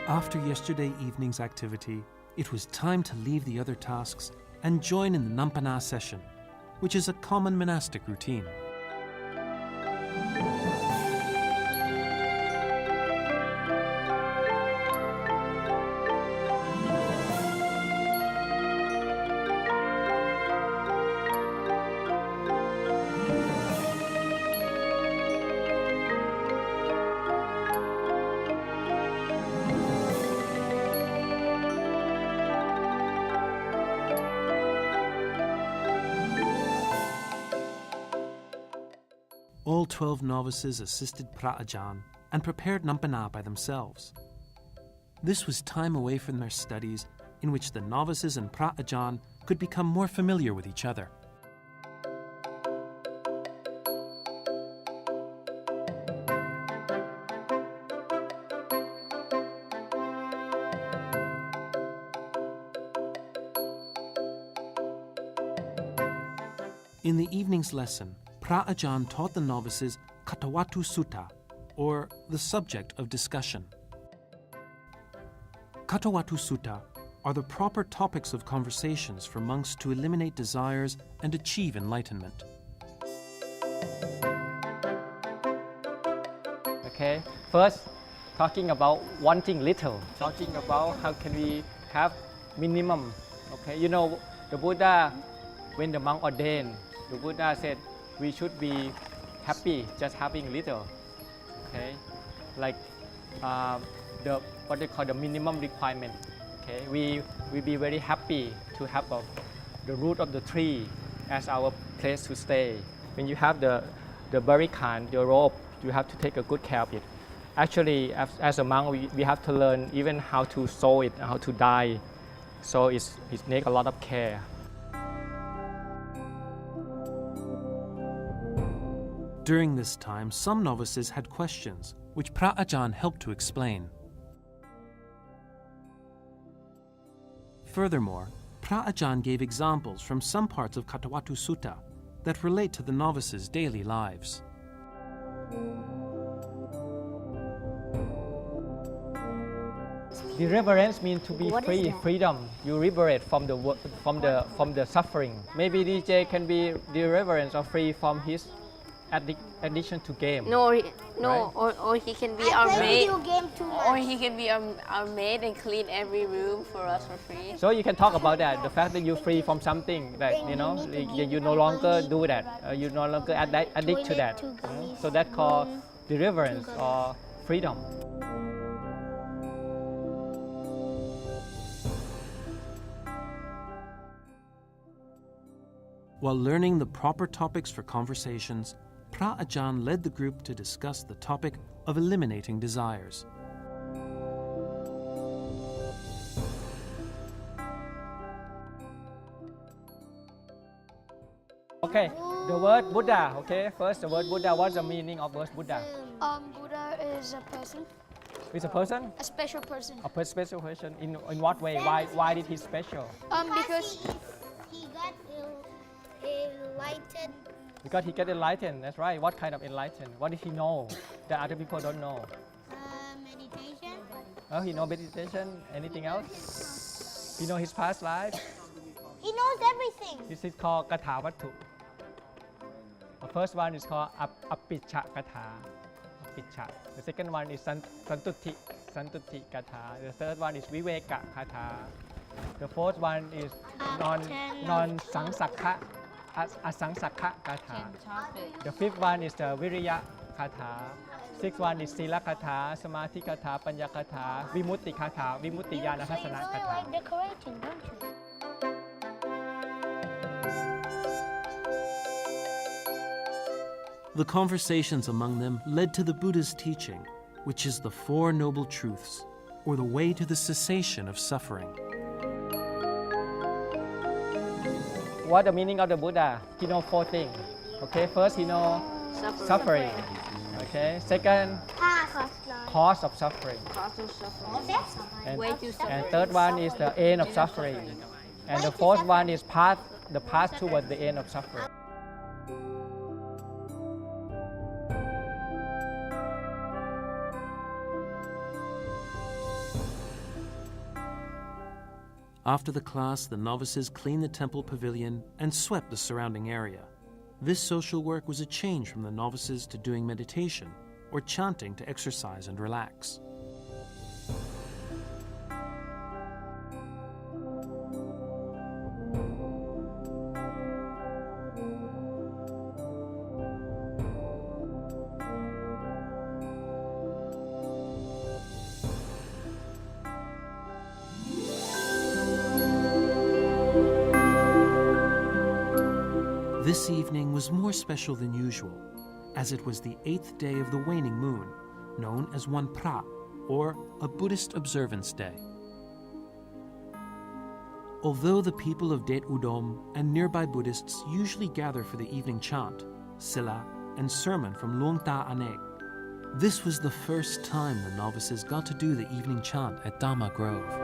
After yesterday evening's activity, it was time to leave the other tasks and join in the Nampana session, which is a common monastic routine. All 12 novices assisted Pra Ajahn and prepared Nampana by themselves. This was time away from their studies in which the novices and Pra Ajahn could become more familiar with each other. In the evening's lesson, Pra Ajahn taught the novices Katawatu Sutta, or the subject of discussion. Katawatu Sutta are the proper topics of conversations for monks to eliminate desires and achieve enlightenment. Okay, first talking about wanting little, talking about how can we have minimum. Okay, you know the Buddha, when the monk ordained, the Buddha said we should be happy just having little. Okay, like the what they call the minimum requirement. Okay, we be very happy to have the root of the tree as our place to stay. When you have the barricade, the rope, you have to take a good care of it. Actually, as a monk, we have to learn even how to sew it, how to dye. So it needs a lot of care. During this time, some novices had questions, which Pra Ajahn helped to explain. Furthermore, Pra Ajahn gave examples from some parts of Katawatu Sutta that relate to the novices' daily lives. The reverence means to be free, freedom. You liberate from the suffering. Maybe DJ can be the reverence or free from his addiction to game. Right? Or he can be our maid. Or he can be our maid and clean every room for us for free. So you can talk about that. The fact that you're free from something, that you no longer do that. You no longer addict to that. So that's called deliverance or freedom. While learning the proper topics for conversations, Pra Ajahn led the group to discuss the topic of eliminating desires. Okay, the word Buddha. Okay, first the word Buddha. What's the meaning of word Buddha? Buddha is a person. Is a person? A special person. A special person. In what way? Why did he special? Because he got enlightened. Because he got enlightened. That's right. What kind of enlightened? What did he know that other people don't know? Meditation. Oh, he know meditation. Anything else? He know his past life. He knows everything. This is called Katha Vattu. The first one is called Appicha Katha. Appicha. The second one is Santuti Katha. The third one is Viveka Katha. The fourth one is non-sangsakha. Asangsakha Katha. The fifth one is the Viriya Katha. Sixth one is Sila Katha, Samadhi Katha, Panya Katha, Vimutti Katha, Vimutti Yana Hasana Katha. Decorating, don't you? The conversations among them led to the Buddha's teaching, which is the Four Noble Truths, or the way to the cessation of suffering. What the meaning of the Buddha? He know four things. Okay, first he know suffering. Okay, second cause of suffering. And third one is the end of suffering. And the fourth one is the path toward the end of suffering. After the class, the novices cleaned the temple pavilion and swept the surrounding area. This social work was a change from the novices to doing meditation or chanting to exercise and relax. This evening was more special than usual, as it was the 8th day of the waning moon, known as One Pra, or a Buddhist observance day. Although the people of Det Udom and nearby Buddhists usually gather for the evening chant, sila, and sermon from Luang Ta Anek, this was the first time the novices got to do the evening chant at Dhamma Grove.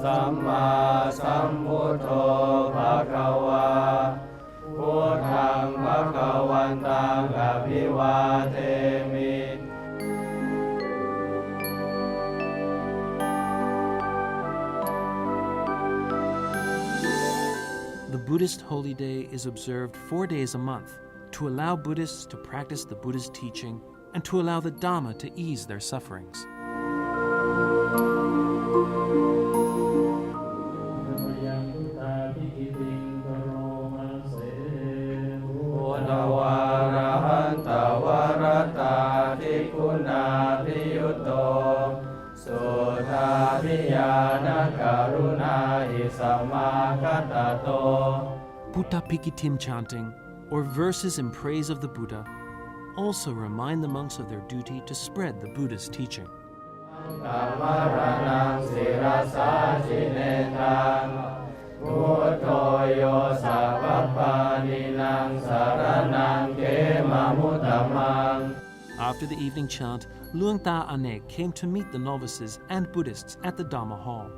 Samma Sambuddho Bhagava Buddhang Bhagavantang Abhivatemi. The Buddhist Holy Day is observed 4 days a month to allow Buddhists to practice the Buddha's teaching and to allow the Dhamma to ease their sufferings. Buddha Pikitim chanting, or verses in praise of the Buddha, also remind the monks of their duty to spread the Buddha's teaching. After the evening chant, Luang Ta Anek came to meet the novices and Buddhists at the Dhamma Hall.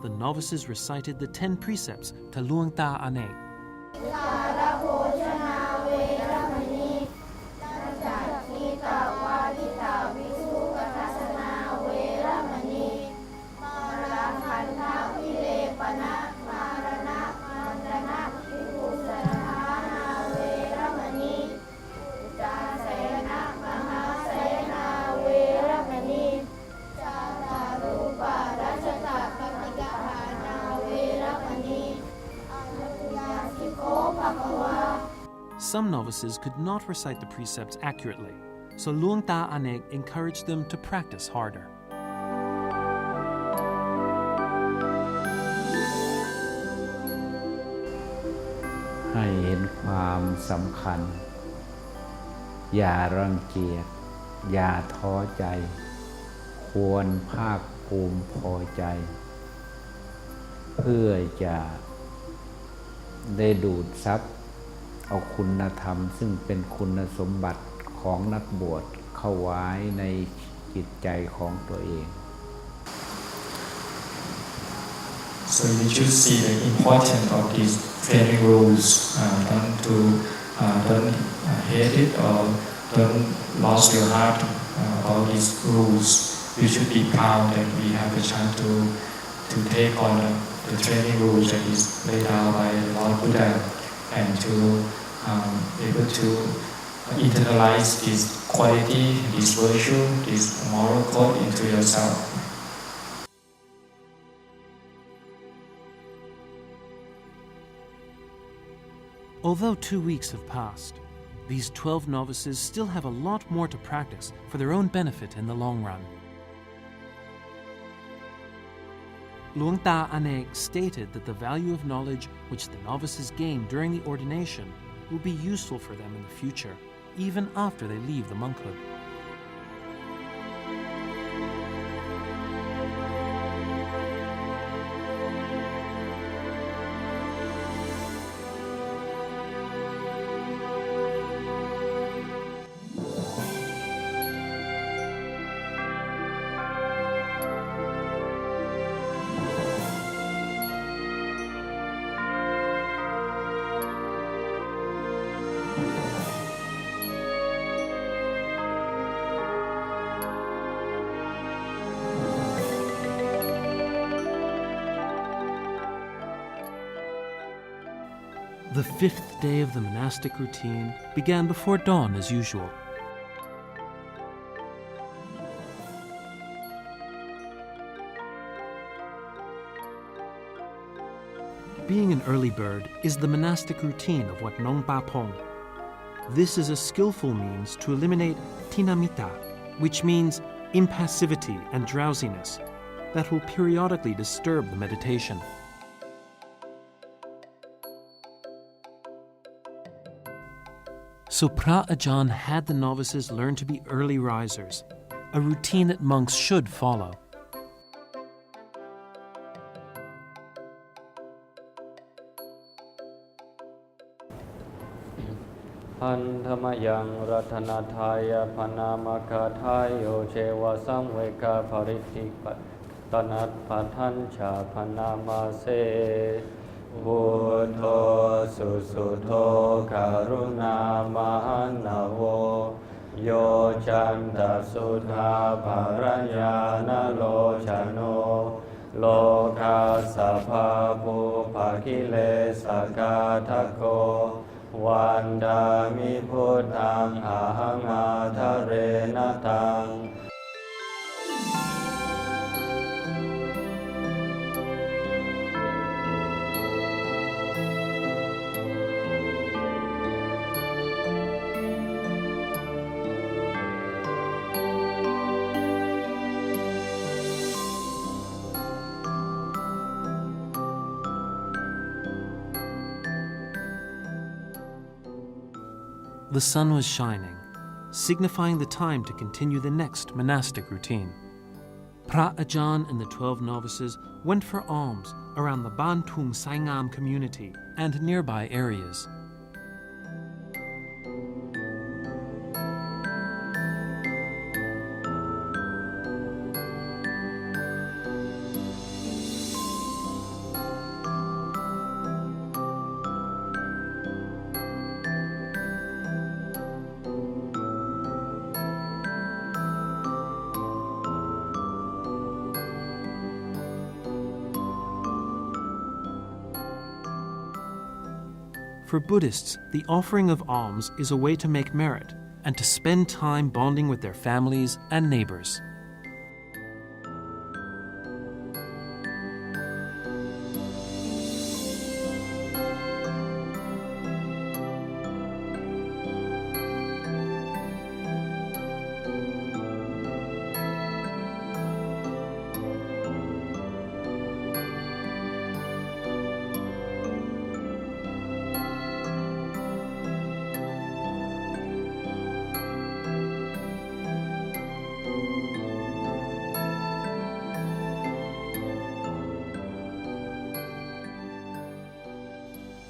The novices recited the 10 Precepts to Luang Ta Anek. Some novices could not recite the precepts accurately, so Luang Ta Anek encouraged them to practice harder. ให้เห็นความสำคัญอย่ารังเกียจอย่าท้อใจควรภาคภูมิพอใจเพื่อจะได้ดูดซับเอาคุณธรรมซึ่งเป็นคุณสมบัติของนักบวชเข้าไว้ในจิตใจของตัวเอง So you should see the importance of these training rules. Don't hate it or don't lose your heart about these rules. You should be proud that we have a chance to take on the training rules that is laid out by Lord Buddha and to be able to internalize this quality, this virtue, this moral code into yourself. Although 2 weeks have passed, these 12 novices still have a lot more to practice for their own benefit in the long run. Luang Ta Anek stated that the value of knowledge which the novices gain during the ordination will be useful for them in the future, even after they leave the monkhood. The fifth day of the monastic routine began before dawn as usual. Being an early bird is the monastic routine of Wat Nong Pa Pong. This is a skillful means to eliminate tinamita, which means impassivity and drowsiness, that will periodically disturb the meditation. So Phra Ajahn had the novices learn to be early risers, a routine that monks should follow. Pantamayang Ratanataya Panamakatayo Chewa Samveka Paritik Tanat Patancha Panamase Buddho Susuto Karuna Mahanavo Yo Chanda Sudha Paranyana Lochano Loka Sapha Pupakile Sakatako Vandami Buddhang Ahangatharenatang The sun was shining, signifying the time to continue the next monastic routine. Phra Ajahn and the 12 novices went for alms around the Ban Thung Saingam community and nearby areas. For Buddhists, the offering of alms is a way to make merit and to spend time bonding with their families and neighbors.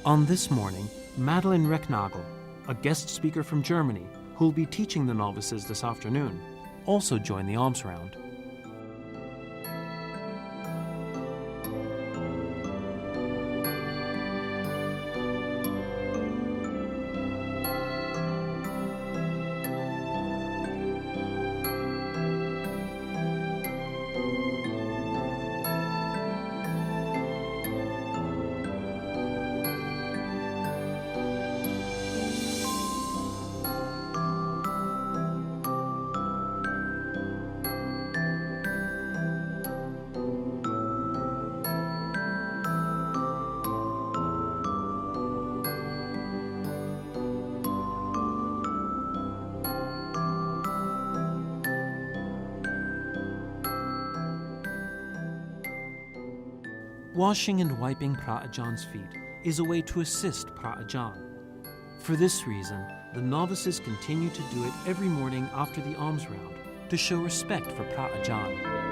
On this morning, Madeleine Recknagel, a guest speaker from Germany who will be teaching the novices this afternoon, also joined the alms round. Washing and wiping Phra Ajah's feet is a way to assist Phra Ajah. For this reason, the novices continue to do it every morning after the alms round to show respect for Phra Ajah.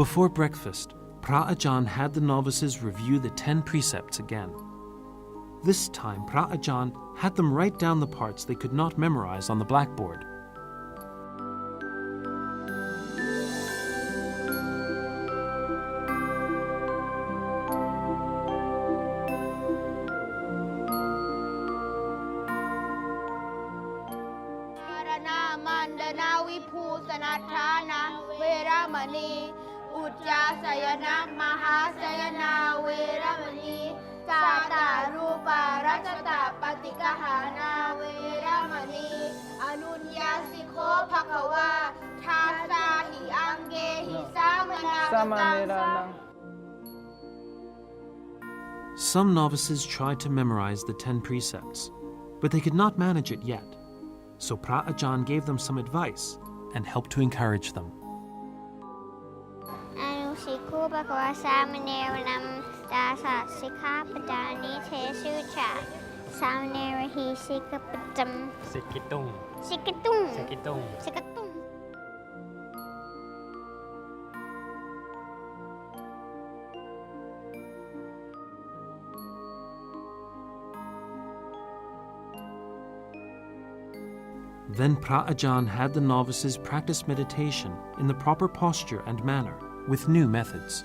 Before breakfast, Phra Ajahn had the novices review the 10 Precepts again. This time, Phra Ajahn had them write down the parts they could not memorize on the blackboard. นัฏฐานะเวรมณีอุจจาสยนะมหาสยนาเวรมณีสาตารูปารัชตาปฏิกหานาเวรมณีอนุญญาสิโคภควาทาสาหิอังเกหิสามนาตังสัง Some novices tried to memorize the 10 precepts, but they could not manage it yet. So Pra Ajahn gave them some advice and helped to encourage them. อนุสิกูปะกวาสามเณรนำตาสะสิกขาปจานิเทสุชาสามเณรหิสิกปจำ สิกิตุง สิกตุง สิกิตุง สิกตุง Then Pra Ajahn had the novices practice meditation in the proper posture and manner with new methods.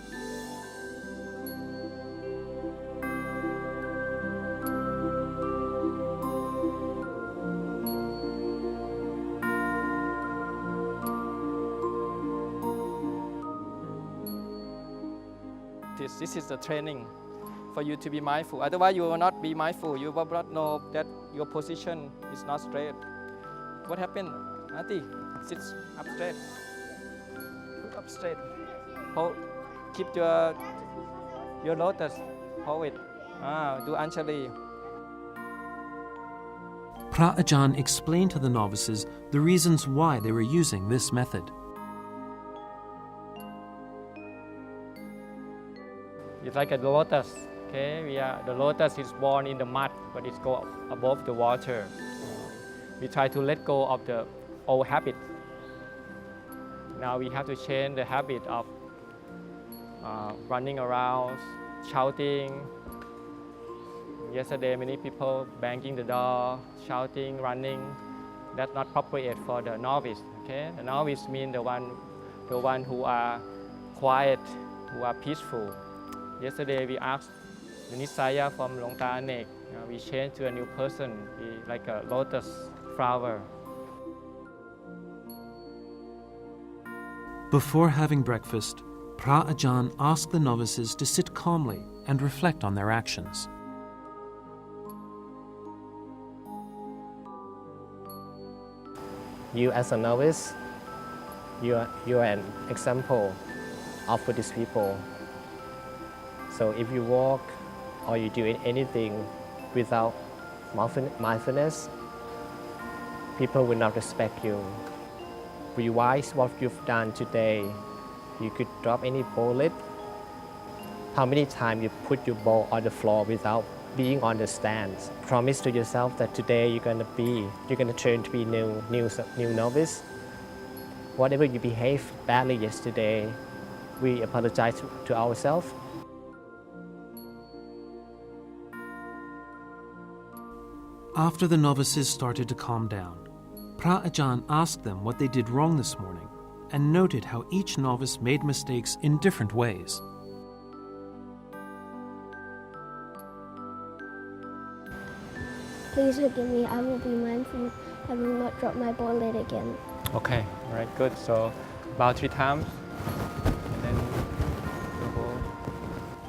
This is the training for you to be mindful. Otherwise, you will not be mindful. You will not know that your position is not straight. What happened, Auntie? Sit up straight. Put up straight. Hold. Keep your lotus. Hold it. Do Anjali. Pra Ajahn explained to the novices the reasons why they were using this method. It's like a lotus. Okay, the lotus is born in the mud, but it's go above the water. We try to let go of the old habit. Now we have to change the habit of running around, shouting. Yesterday, many people banging the door, shouting, running. That's not appropriate for the novice. Okay, the novice means the one who are quiet, who are peaceful. Yesterday, we asked the Nisaya from Longta Anek. We changed to a new person, like a lotus flower. Before having breakfast, Pra Ajahn asked the novices to sit calmly and reflect on their actions. You as a novice, you are an example of Buddhist people. So if you walk or you do anything without mindfulness, people will not respect you. Revise what you've done today. You could drop any bullet. How many times you put your ball on the floor without being on the stand? Promise to yourself that today you're gonna turn to be new novice. Whatever you behaved badly yesterday, we apologize to ourselves. After the novices started to calm down, Pra Ajahn asked them what they did wrong this morning and noted how each novice made mistakes in different ways. Please forgive me. I will be mindful. I will not drop my ball lid again. Okay, all right, good. So about 3 times, and then you go.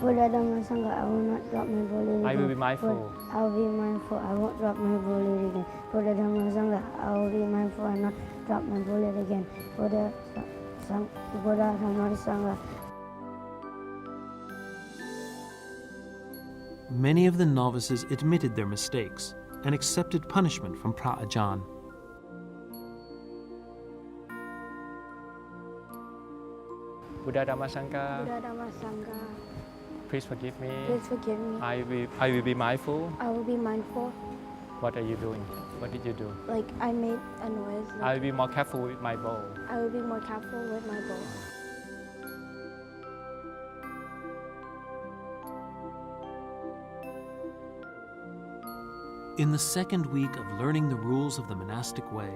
Buddha Dhamma Sangha, I will not drop my ball lid again. I will be mindful. I will be mindful. I won't drop my ball lid again. Buddha Dhamma Sangha, I will be mindful. I will not drop my ball lid again. Buddha Dhamma Sangha. Many of the novices admitted their mistakes and accepted punishment from Pra Ajahn. Buddha Dhamma Sangha, Buddha Dhamma Sangha, please forgive me. please forgive me. I will be mindful. I will be mindful. What are you doing? What did you do? Like I made a noise. I will be more careful with my bowl. I will be more careful with my bowl. In the second week of learning the rules of the monastic way,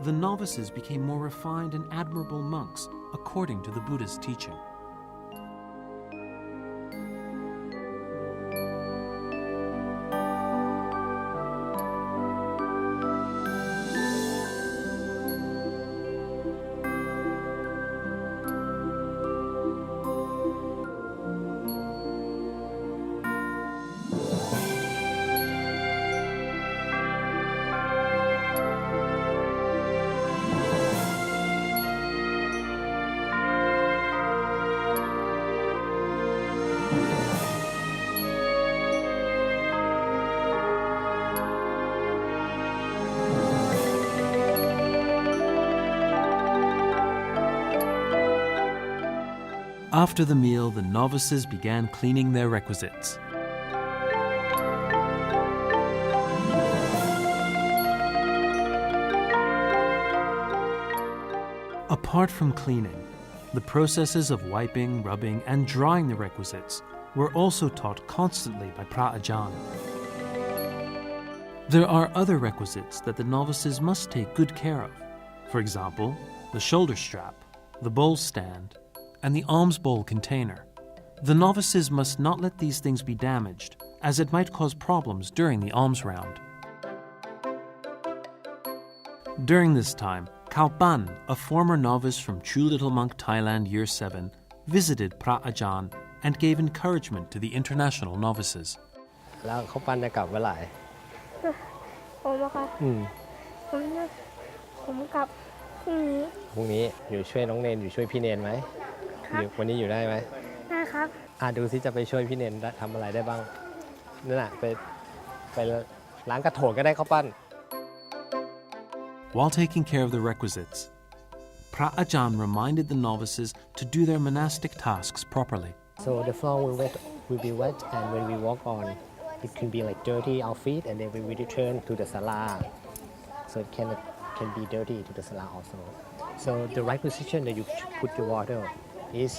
the novices became more refined and admirable monks according to the Buddha's teaching. After the meal, the novices began cleaning their requisites. Apart from cleaning, the processes of wiping, rubbing, and drying the requisites were also taught constantly by Phra Ajahn. There are other requisites that the novices must take good care of. For example, the shoulder strap, the bowl stand, and the alms bowl container. The novices must not let these things be damaged, as it might cause problems during the alms round. During this time, Khao Pan, a former novice from Chu Little Monk, Thailand, Year 7, visited Phra Ajahn and gave encouragement to the international novices. แล้วเขาปั้นจะกลับเมื่อไหร่ ผมอะค่ะผมกลับพรุ่งนี้อยู่ช่วยน้องเนนอยู่ช่วยพี่เนนไหมวันนี้อยู่ได้ไหมได้ครับดูซิจะไปช่วยพี่เนนทำอะไรได้บ้างนั่นน่ะไปล้างกระโถนก็ได้ข้าวปั้น While taking care of the requisites, Phra Ajahn reminded the novices to do their monastic tasks properly. So the floor will be wet, and when we walk on, it can be like dirty our feet, and then when we return to the sala, so it can be dirty to the sala also. So the right position that you put your water is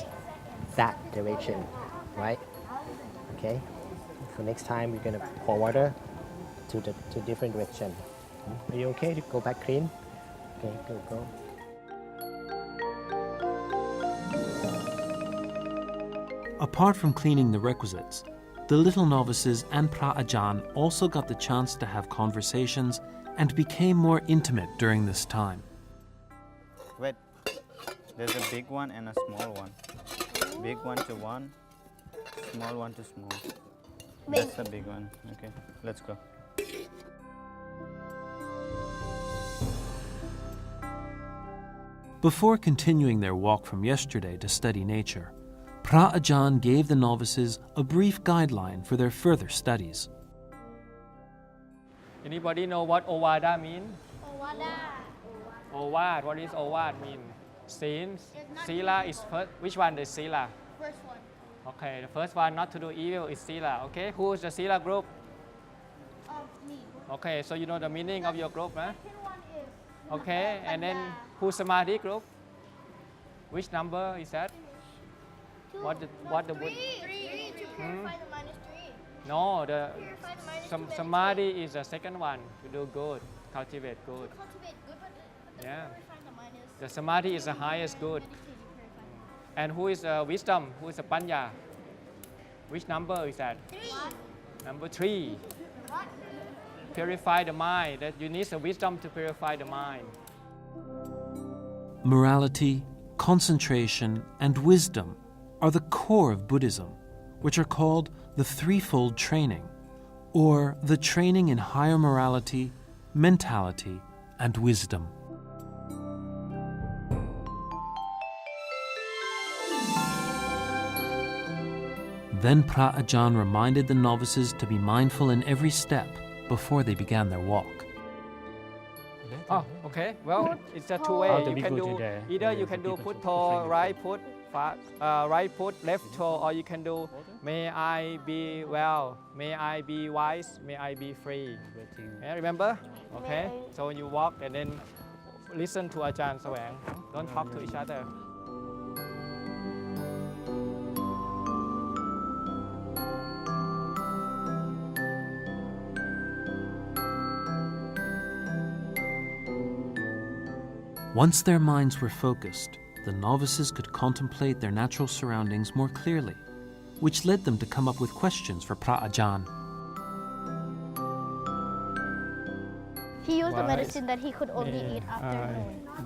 that direction, right? Okay. So next time we're gonna pour water to different direction. Are you okay to go back clean? Okay, go. Apart from cleaning the requisites, the little novices and Phra Ajahn also got the chance to have conversations and became more intimate during this time. Wait, there's a big one and a small one. Big one to one, small one to small. That's the big one. Okay, let's go. Before continuing their walk from yesterday to study nature, Phra Ajahn gave the novices a brief guideline for their further studies. Anybody know what Ovada means? Ovad. What is Ovad mean? Sins. Sila is first. Which one is Sila? First one. Okay, the first one not to do evil is Sila. Okay, who is the Sila group? Me. Okay, so you know the meaning of your group, huh? Second one is Okay, and then who's Samadhi group? Which number is that? What the three to purify the mind is 3. No, the Purify the mind is 2. Samadhi is the second one to do good, cultivate good. Cultivate good, but Yeah. purifying the mind is The Samadhi is the highest good. And who is wisdom? Who is the panya? Which number is that? 3. Number 3. Purify the mind. That you need the wisdom to purify the mind. Morality, concentration, and wisdom are the core of Buddhism, which are called the threefold training, or the training in higher morality, mentality, and wisdom. Then Phra Ajahn reminded the novices to be mindful in every step before they began their walk. Oh, okay. Well, it's a two-way. You can do either you can do put toe, right foot, right foot, left toe, or you can do may I be well, may I be wise, may I be free. Yeah, remember? Okay. So when you walk and then listen to Ajahn Sawang. Don't talk to each other. Once their minds were focused, the novices could contemplate their natural surroundings more clearly, which led them to come up with questions for Phra Ajahn. He used a medicine that he could only eat after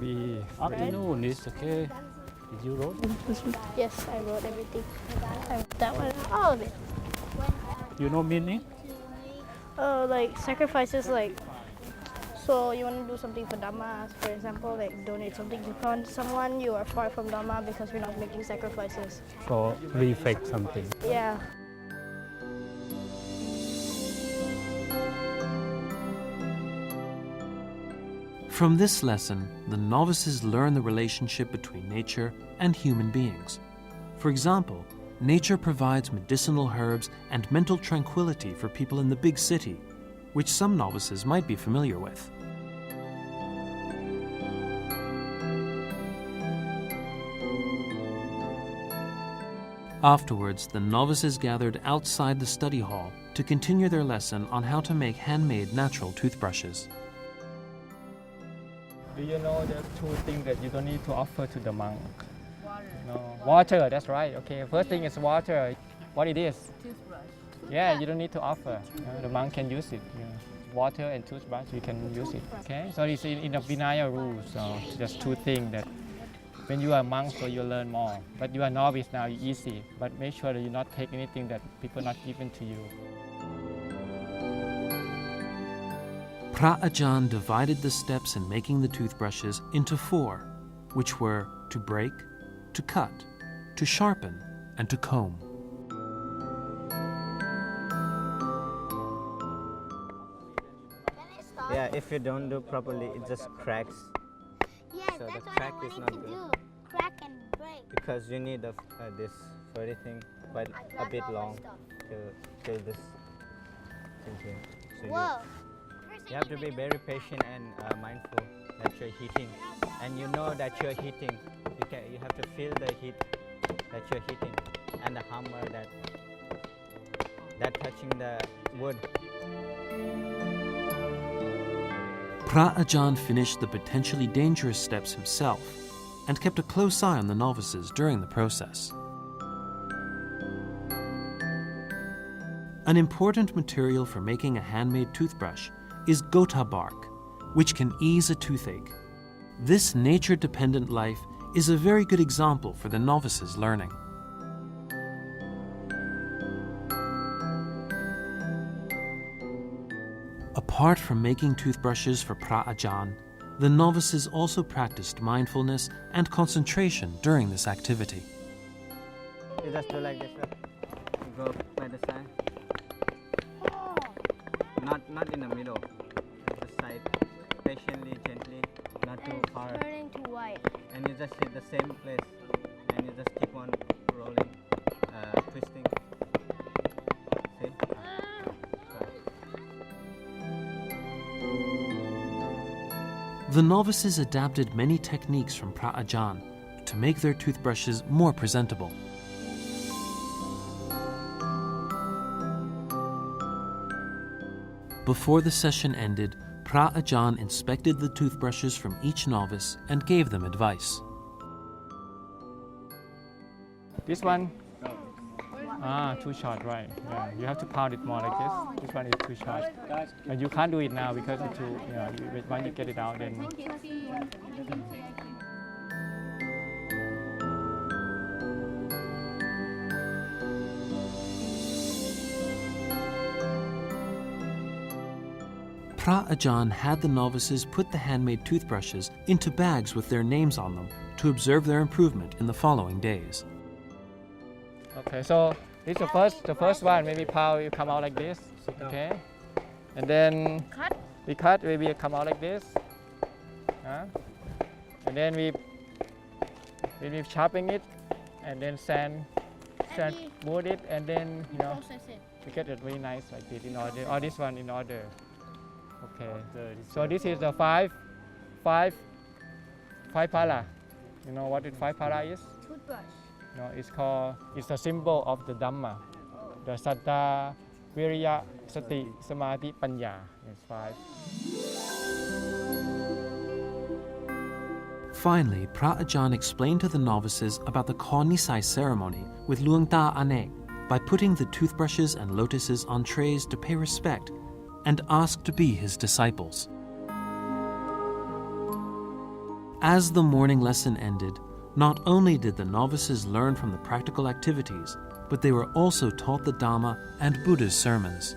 noon. Afternoon is okay. Did you wrote this one? Yes, I wrote everything. I wrote that one, all of it. You know meaning? Like sacrifices, like, so you want to do something for Dhamma, for example, like donate something to someone, you are far from Dhamma because you're not making sacrifices. So reflect something. Yeah. From this lesson, the novices learn the relationship between nature and human beings. For example, nature provides medicinal herbs and mental tranquility for people in the big city, which some novices might be familiar with. Afterwards, the novices gathered outside the study hall to continue their lesson on how to make handmade natural toothbrushes. Do you know the two things that you don't need to offer to the monk? No. Water, that's right. Okay, first thing is water. What it is? Toothbrush. Yeah, you don't need to offer. The monk can use it. Water and toothbrush, you can use it. Okay, so it's in the Vinaya rules. So just two things that when you are a monk, so you learn more. But you are novice now, it's easy. But make sure that you not take anything that people not given to you. Pra Ajahn divided the steps in making the toothbrushes into 4, which were to break, to cut, to sharpen, and to comb. Yeah, if you don't do properly, it just cracks. Yes, So that's the what crack I is wanted not to good. do. Crack and break. Because you need this furry thing quite a bit long till this thing here. So Whoa. you have to be very patient and mindful that you're heating, and you know that you're heating. You have to feel the heat that you're heating, and the hammer that touching the wood. Pra Ajahn finished the potentially dangerous steps himself and kept a close eye on the novices during the process. An important material for making a handmade toothbrush is gota bark, which can ease a toothache. This nature-dependent life is a very good example for the novices learning. Apart from making toothbrushes for Pra Ajahn, the novices also practiced mindfulness and concentration during this activity. You just do like this. You go by the side. Not in the middle. The side. Patiently, gently, not too far. Turning to white. And you just hit the same place. And you just keep on rolling, twisting. See? The novices adapted many techniques from Pra Ajahn to make their toothbrushes more presentable. Before the session ended, Pra Ajahn inspected the toothbrushes from each novice and gave them advice. This one, too short, right? Yeah, you have to pound it more like this. This one is too short, and you can't do it now because it's too. When you get it out, then. Pra Ajahn had the novices put the handmade toothbrushes into bags with their names on them to observe their improvement in the following days. Okay, so this is the first one. Maybe Pao will come out like this. Okay, and then we cut. Maybe it come out like this. And then we sharpen it, and then sand wood it, and then we get it very nice like this in order. Or this one in order. Okay, so this is the five pala. You know what 5 pala is? Toothbrush. No, it's a symbol of the Dhamma. The Saddha, Viriya, Sati, Samadhi, Panya. It's 5. Finally, Pra Ajahn explained to the novices about the Kaw Nisai ceremony with Luang Ta Ane by putting the toothbrushes and lotuses on trays to pay respect and ask to be his disciples. As the morning lesson ended, not only did the novices learn from the practical activities, but they were also taught the Dhamma and Buddha's sermons.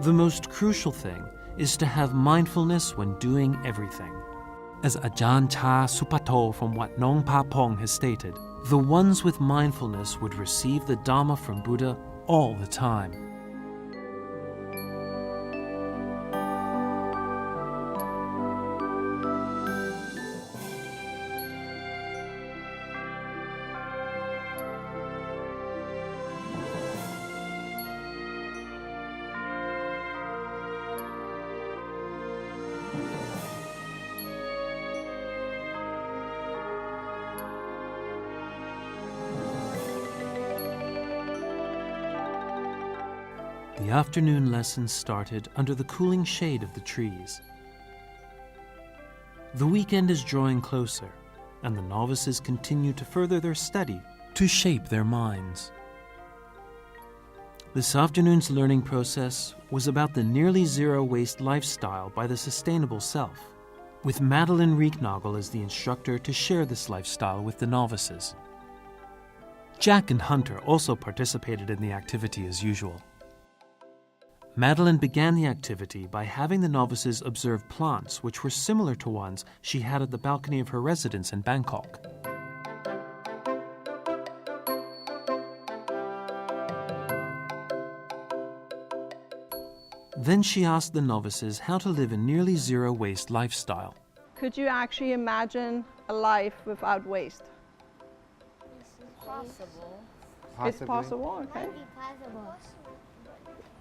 The most crucial thing is to have mindfulness when doing everything. As Ajahn Cha Supato from Wat Nong Pa Pong has stated, the ones with mindfulness would receive the Dhamma from Buddha all the time. The afternoon lessons started under the cooling shade of the trees. The weekend is drawing closer, and the novices continue to further their study to shape their minds. This afternoon's learning process was about the nearly zero-waste lifestyle by the Sustainable Self, with Madeline Rieknagel as the instructor to share this lifestyle with the novices. Jack and Hunter also participated in the activity as usual. Madeline began the activity by having the novices observe plants which were similar to ones she had at the balcony of her residence in Bangkok. Then she asked the novices how to live a nearly zero-waste lifestyle. Could you actually imagine a life without waste? Possible. It's possible, okay. Might be possible.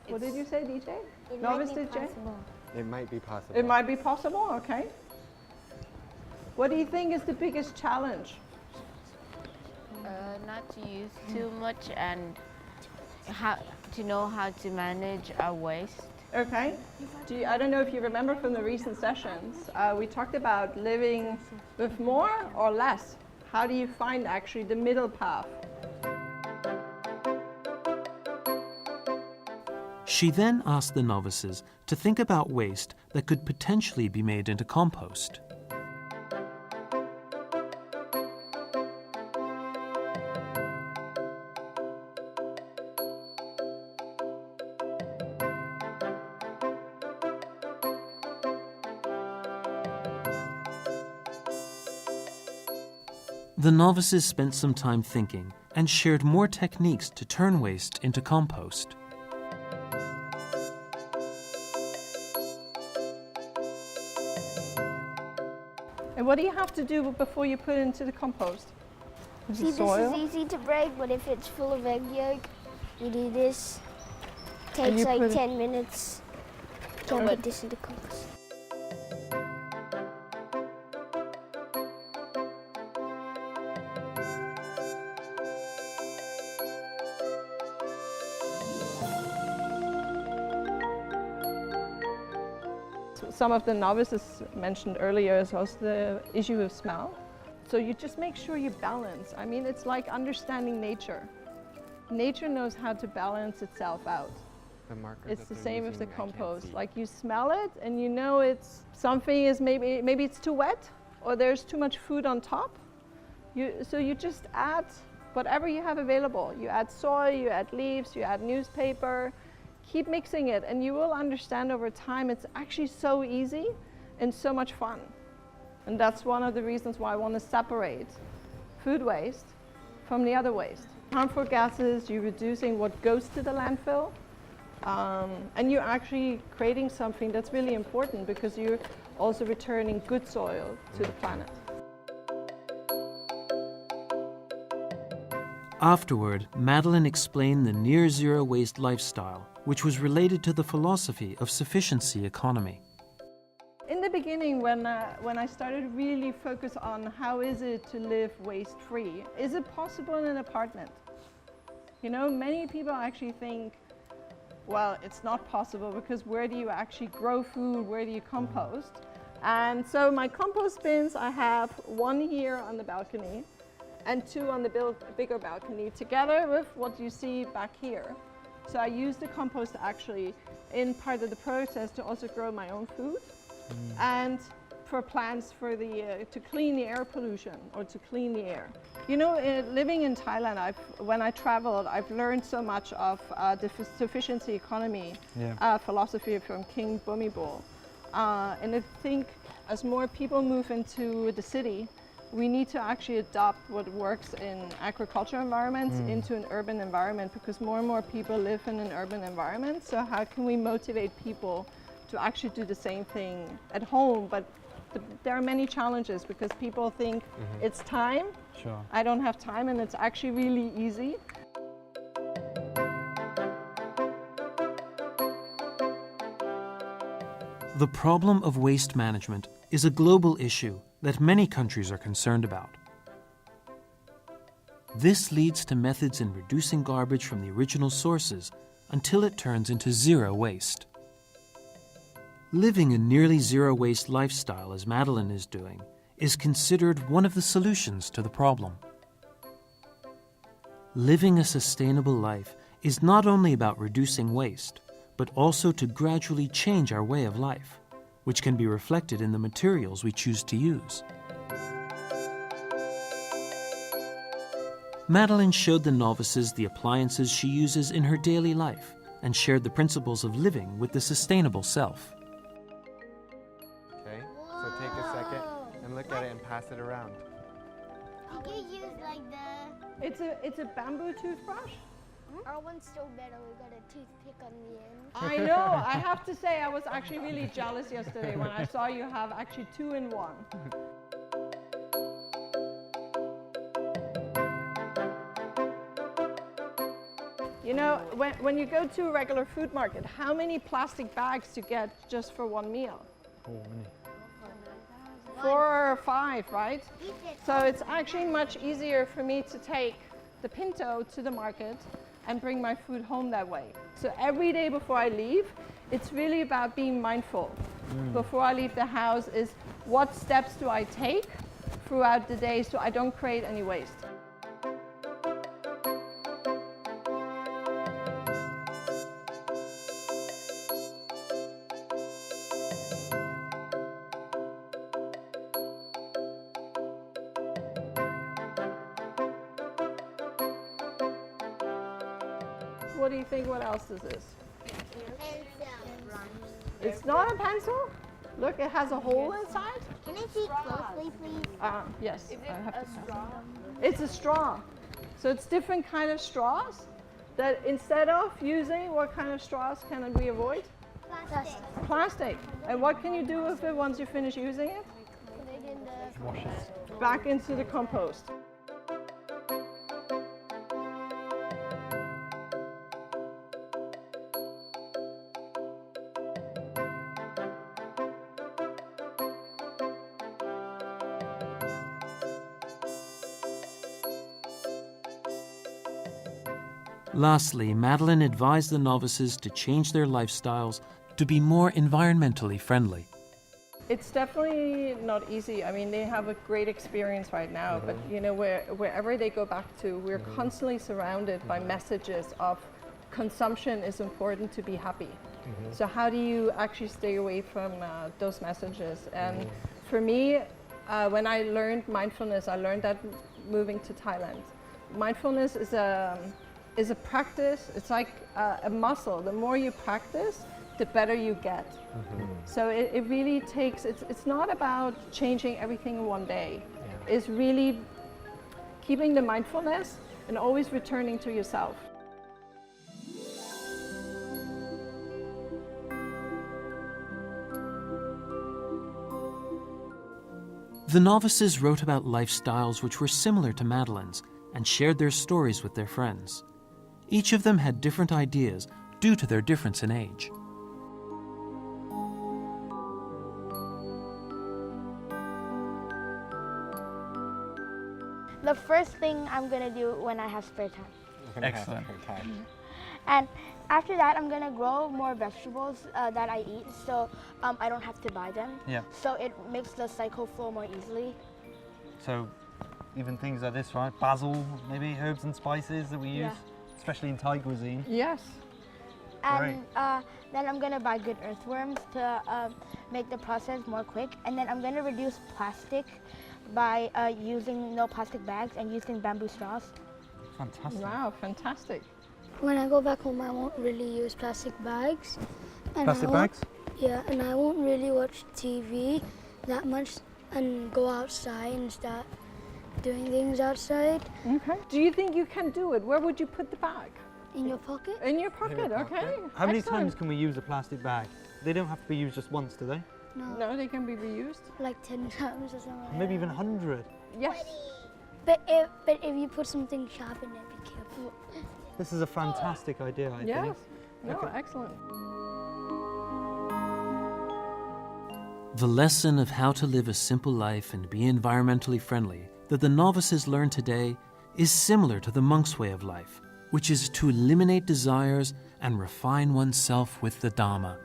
What did you say, DJ? It Novice might be DJ? possible. It might be possible. It might be possible, okay. What do you think is the biggest challenge? Not to use too much and how to know how to manage our waste. Okay. I don't know if you remember from the recent sessions, we talked about living with more or less. How do you find actually the middle path? She then asked the novices to think about waste that could potentially be made into compost. The novices spent some time thinking and shared more techniques to turn waste into compost. And what do you have to do before you put it into the compost? See, this is easy to break, but if it's full of egg yolk, you do this. Takes like 10 minutes to put this into compost. Some of the novices mentioned earlier is also the issue of smell. So you just make sure you balance. I mean, it's like understanding nature. Nature knows how to balance itself out. It's the same with the compost. Like you smell it and you know it's something is maybe it's too wet or there's too much food on top. So you just add whatever you have available. You add soil, you add leaves, you add newspaper. Keep mixing it and you will understand over time it's actually so easy and so much fun. And that's one of the reasons why I want to separate food waste from the other waste. Harmful gases, you're reducing what goes to the landfill, and you're actually creating something that's really important because you're also returning good soil to the planet. Afterward, Madeline explained the near-zero waste lifestyle, which was related to the philosophy of sufficiency economy. In the beginning, when I started really focus on how is it to live waste-free, is it possible in an apartment? You know, many people actually think, well, it's not possible because where do you actually grow food, where do you compost? And so my compost bins, I have one here on the balcony and two on the bigger balcony together with what you see back here. So I use the compost actually in part of the process to also grow my own food and for plants for to clean the air pollution or to clean the air. You know, living in Thailand, when I traveled, I've learned so much of the sufficiency economy philosophy from King Bhumibol. And I think as more people move into the city, we need to actually adopt what works in agricultural environments into an urban environment because more and more people live in an urban environment. So how can we motivate people to actually do the same thing at home? But there are many challenges because people think it's time. Sure. I don't have time, and it's actually really easy. The problem of waste management is a global issue that many countries are concerned about. This leads to methods in reducing garbage from the original sources until it turns into zero waste. Living a nearly zero-waste lifestyle, as Madeline is doing, is considered one of the solutions to the problem. Living a sustainable life is not only about reducing waste, but also to gradually change our way of life, which can be reflected in the materials we choose to use. Madeline showed the novices the appliances she uses in her daily life and shared the principles of living with the sustainable self. Okay, so take a second and look at it and pass it around. You can use like the... It's a bamboo toothbrush? Our one's still better. We got a toothpick on the end. I know. I have to say I was actually really jealous yesterday when I saw you have actually 2 in 1. You know, when you go to a regular food market, how many plastic bags do you get just for one meal? 4 or 5, right? So it's actually much easier for me to take the pinto to the market and bring my food home that way. So every day before I leave, it's really about being mindful. Before I leave the house is what steps do I take throughout the day so I don't create any waste. What do you think? What else is this? It's not a pencil? Look, it has a hole inside. Can I see closely, please? Yes. I have to straw? It's a straw. So it's different kind of straws that instead of using, what kind of straws can we avoid? Plastic. Plastic. And what can you do with it once you finish using it? Put it in the... Wash it. Back into the compost. Lastly, Madeline advised the novices to change their lifestyles to be more environmentally friendly. It's definitely not easy. I mean, they have a great experience right now, but you know, wherever they go back to, we're constantly surrounded by messages of consumption is important to be happy. So how do you actually stay away from those messages? And for me, when I learned mindfulness, I learned that moving to Thailand. Mindfulness is a practice. It's like a muscle. The more you practice, the better you get. So it really takes, it's not about changing everything in one day. It's really keeping the mindfulness and always returning to yourself. The novices wrote about lifestyles which were similar to Madeline's and shared their stories with their friends. Each of them had different ideas due to their difference in age. The first thing I'm going to do when I have spare time. Excellent. And after that, I'm going to grow more vegetables that I eat so I don't have to buy them. Yeah. So it makes the cycle flow more easily. So even things like this, right? Basil, maybe herbs and spices that we use, especially in Thai cuisine. Yes. And then I'm going to buy good earthworms to make the process more quick. And then I'm going to reduce plastic by using no plastic bags and using bamboo straws. Fantastic. Wow, fantastic. When I go back home, I won't really use plastic bags. And Plastic bags? Yeah, and I won't really watch TV that much and go outside and start doing things outside. Okay. Do you think you can do it? Where would you put the bag? In your pocket? In your pocket, okay. How many Excellent. times can we use a plastic bag? They don't have to be used just once, do they? No, they can be reused. Like 10 times or something. Maybe even 100. Yes. But if you put something sharp in it, be careful. This is a fantastic idea, I Yes. think. No, Okay. excellent. The lesson of how to live a simple life and be environmentally friendly that the novices learn today is similar to the monk's way of life, which is to eliminate desires and refine oneself with the Dhamma.